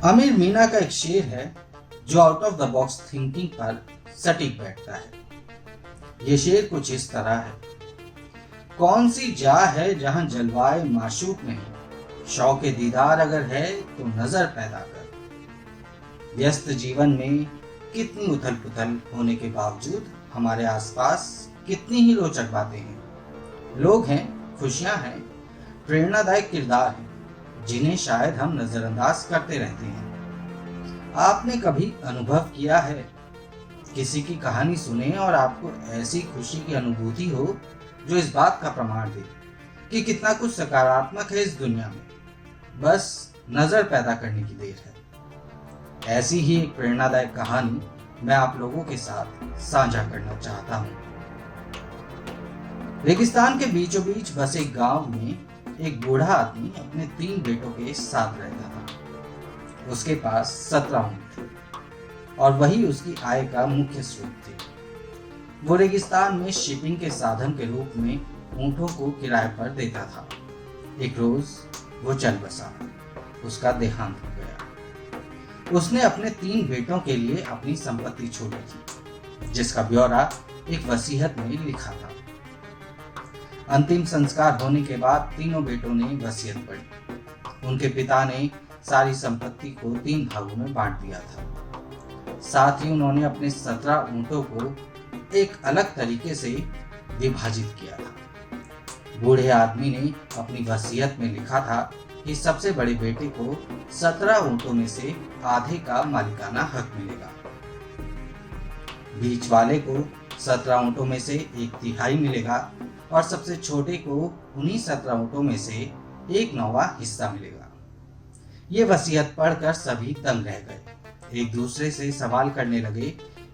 आमिर मीना का एक शेर है जो out of the box thinking पर सटीक बैठता है। ये शेर कुछ इस तरह है। कौन सी जा है जहां जलवाए माशूक नहीं, शौके दीदार अगर है तो नजर पैदा कर। व्यस्त जीवन में कितनी उथल पुथल होने के बावजूद हमारे आसपास कितनी ही रोचक बातें हैं। लोग हैं, खुशियां हैं, प्रेरणादायक किरदार हैं जिन्हें शायद हम नजरअंदाज करते रहते हैं। आपने कभी अनुभव किया है किसी की कहानी सुने और आपको ऐसी खुशी की अनुभूति हो जो इस बात का प्रमाण दे कि कितना कुछ सकारात्मक है इस दुनिया में, बस नजर पैदा करने की देर है। ऐसी ही एक प्रेरणादायक कहानी मैं आप लोगों के साथ साझा करना चाहता हूँ। रेगिस्तान के बीचों बीच बसे गांव में एक बूढ़ा आदमी अपने 3 बेटों के साथ रहता था। उसके पास 17 ऊंट थे और वही उसकी आय का मुख्य स्रोत थे। वो रेगिस्तान में शिपिंग के साधन के रूप में ऊंटों को किराए पर देता था। एक रोज वो चल बसा, उसका देहांत हो गया। उसने अपने 3 बेटों के लिए अपनी संपत्ति छोड़ी थी, जिसका ब्यौरा एक वसीयत में लिखा था। अंतिम संस्कार होने के बाद तीनों बेटों ने वसीयत पढ़ी। उनके पिता ने सारी संपत्ति को 3 भागों में बांट दिया था। साथ ही उन्होंने अपने 17 ऊंटों को एक अलग तरीके से विभाजित किया था। बूढ़े आदमी ने अपनी वसीयत में लिखा था कि सबसे बड़े बेटे को 17 ऊंटों में से आधे का मालिकाना हक मिलेगा, बीच वाले को 17 ऊंटों में से 1/3 मिलेगा और सबसे छोटे को उन्हीं 17 ऊंटों में से 1/9 हिस्सा मिलेगा। ये वसीयत पढ़कर सभी दंग रह गए। एक दूसरे से सवाल करने लगे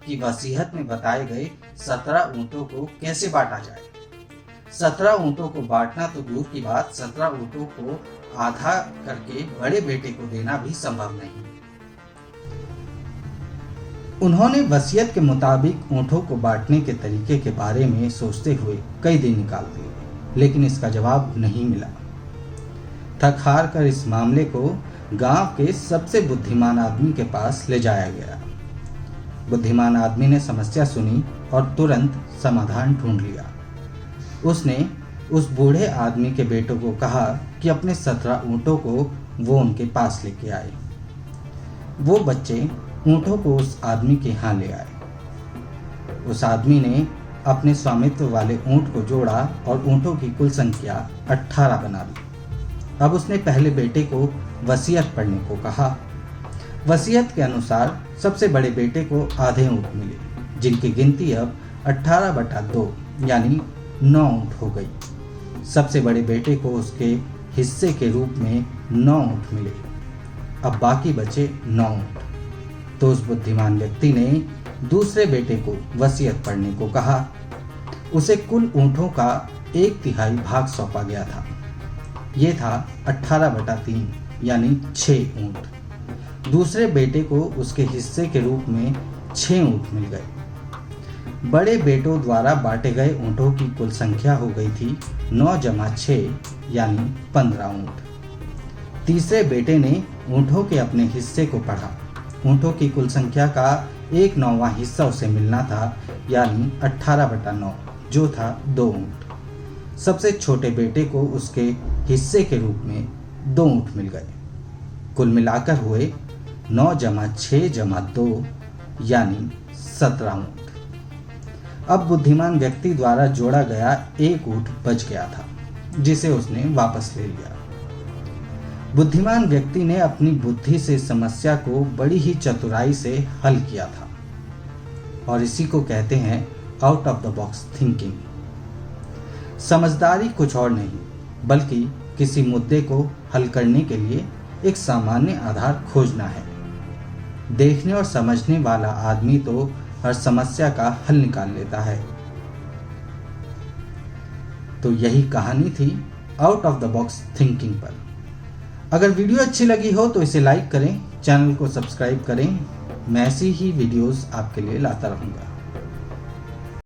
कि वसीयत में बताए गए 17 ऊंटों को कैसे बांटा जाए। 17 ऊंटों को बांटना तो दूर की बात, 17 ऊंटों को आधा करके बड़े बेटे को देना भी संभव नहीं। उन्होंने वसीयत के मुताबिक ऊंटों को बांटने के तरीके के बारे में सोचते हुए कई दिन निकाल दिए, लेकिन इसका जवाब नहीं मिला। थक हार कर इस मामले को गांव के सबसे बुद्धिमान आदमी के पास ले जाया गया। बुद्धिमान आदमी ने समस्या सुनी और तुरंत समाधान ढूंढ लिया। उसने उस बूढ़े आदमी के बेटों को कहा कि अपने 17 ऊंटों को वो उनके पास लेके आए। वो बच्चे ऊंटों को उस आदमी के यहाँ ले आए। उस आदमी ने अपने स्वामित्व वाले ऊंट को जोड़ा और ऊंटों की कुल संख्या 18 बना दी। अब उसने पहले बेटे को वसीयत पढ़ने को कहा। वसीयत के अनुसार सबसे बड़े बेटे को आधे ऊंट मिले, जिनकी गिनती अब 18/2 यानी 9 ऊंट हो गई। सबसे बड़े बेटे को उसके हिस्से के रूप में 9 ऊंट मिले। अब बाकी बचे 9 ऊंट। तो उस बुद्धिमान व्यक्ति ने दूसरे बेटे को वसीयत पढ़ने को कहा। उसे कुल ऊंटों का 1/3 भाग सौंपा गया था। यह था 18/3 यानी 6 ऊंट। दूसरे बेटे को उसके हिस्से के रूप में 6 ऊंट मिल गए। बड़े बेटों द्वारा बांटे गए ऊंटों की कुल संख्या हो गई थी 9 + 6 यानी 15 ऊंट। तीसरे बेटे ने ऊंटों के अपने हिस्से को पढ़ा। ऊंटों की कुल संख्या का 1/9 हिस्सा उसे मिलना था, यानी 18/9 जो था 2 ऊंट। सबसे छोटे बेटे को उसके हिस्से के रूप में 2 ऊंट मिल गए। कुल मिलाकर हुए 9 + 6 + 2 यानी 17 ऊंट। अब बुद्धिमान व्यक्ति द्वारा जोड़ा गया 1 ऊंट बच गया था, जिसे उसने वापस ले लिया। बुद्धिमान व्यक्ति ने अपनी बुद्धि से समस्या को बड़ी ही चतुराई से हल किया था और इसी को कहते हैं out of the box thinking. समझदारी कुछ और नहीं बल्कि किसी मुद्दे को हल करने के लिए एक सामान्य आधार खोजना है। देखने और समझने वाला आदमी तो हर समस्या का हल निकाल लेता है। तो यही कहानी थी out of the box thinking पर। अगर वीडियो अच्छी लगी हो तो इसे लाइक करें, चैनल को सब्सक्राइब करें। मैं ऐसी ही वीडियोस आपके लिए लाता रहूँगा।